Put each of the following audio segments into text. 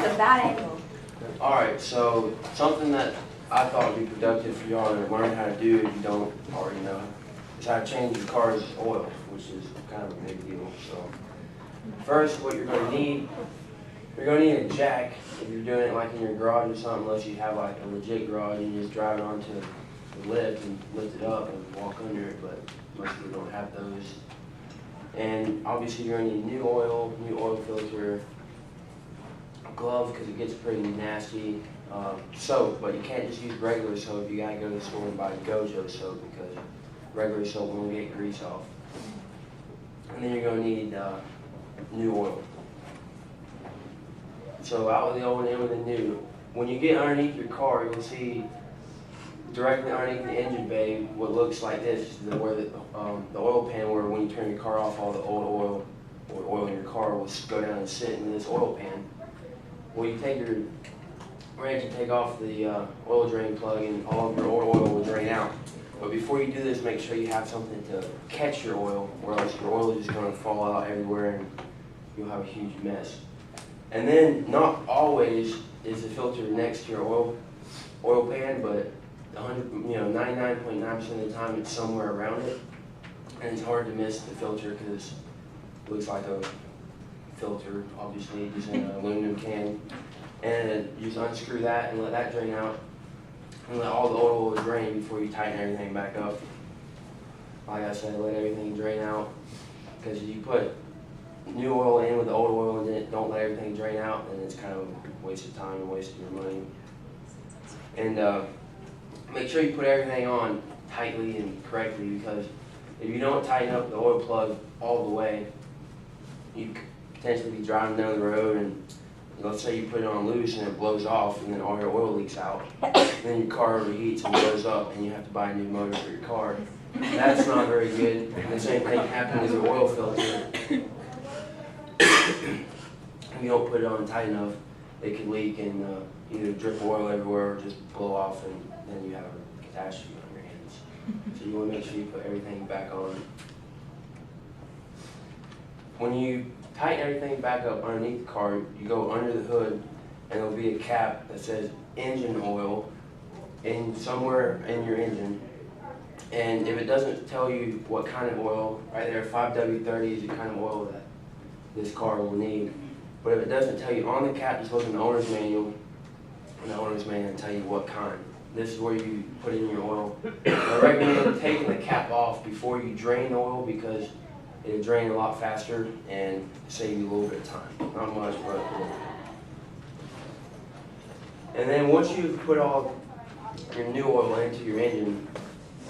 That's a bad angle. Alright, so something that I thought would be productive for y'all to learn how to do if you don't already know is how to change your car's oil, which is kind of a big deal. So first, what you're going to need, you're going to need a jack if you're doing it like in your garage or something, unless you have like a legit garage and you just drive it onto the lift and lift it up and walk under it, but most people don't have those. And obviously you're going to need new oil filter, gloves because it gets pretty nasty, soap, but you can't just use regular soap. You got to go to the store and buy Gojo soap because regular soap won't get grease off. And then you're going to need new oil. So out with the old and in with the new. When you get underneath your car, you'll see directly underneath the engine bay what looks like this, where the oil pan, where when you turn your car off, all the old oil or oil in your car will go down and sit in this oil pan. Well, you take your wrench and take off the oil drain plug and all of your oil will drain out. But before you do this, make sure you have something to catch your oil, or else your oil is just going to fall out everywhere and you'll have a huge mess. And then, not always is the filter next to your oil pan, but 99.9% of the time it's somewhere around it. And it's hard to miss the filter because it looks like a filter, obviously, just in an aluminum can. And you just unscrew that and let that drain out. And let all the oil drain before you tighten everything back up. Like I said, let everything drain out. Because if you put new oil in with the old oil and then don't let everything drain out, then it's kind of a waste of time and waste of your money. And make sure you put everything on tightly and correctly, because if you don't tighten up the oil plug all the way, you could potentially be driving down the road and let's say you put it on loose and it blows off and then all your oil leaks out. Then your car overheats and blows up and you have to buy a new motor for your car. That's not very good. And the same thing happens with your oil filter. If you don't put it on tight enough, it could leak and either drip oil everywhere or just blow off, and then you have a catastrophe on your hands. So you want to make sure you put everything back on. When you tighten everything back up underneath the car, you go under the hood and there'll be a cap that says engine oil somewhere in your engine. And if it doesn't tell you what kind of oil, right there, 5W30 is the kind of oil that this car will need. But if it doesn't tell you on the cap, just look in the owner's manual, and the owner's manual will tell you what kind. This is where you put in your oil. I recommend taking the cap off before you drain the oil, because it'll drain a lot faster and save you a little bit of time. Not much, but a little. And then once you've put all your new oil into your engine,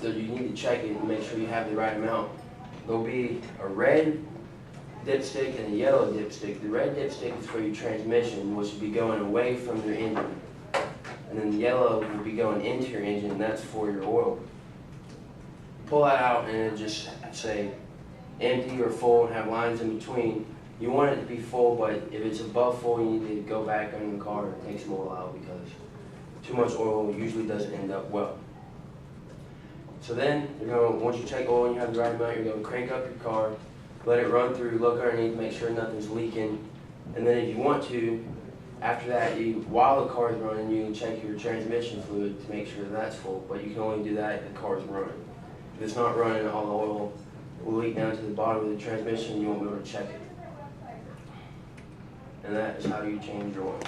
so you need to check it and make sure you have the right amount. There'll be a red dipstick and a yellow dipstick. The red dipstick is for your transmission, which will be going away from your engine. And then the yellow will be going into your engine, and that's for your oil. Pull that out and it'll just say empty or full and have lines in between. You want it to be full, but if it's above full, you need to go back under the car and take some oil out, because too much oil usually doesn't end up well. So then, once you check oil and you have the right amount, you're going to crank up your car, let it run through, look underneath, make sure nothing's leaking. And then if you want to, after that, while the car is running, you can check your transmission fluid to make sure that's full. But you can only do that if the car is running. If it's not running, all the oil will leak down to the bottom of the transmission and you won't be able to check it. And that is how you change your oil.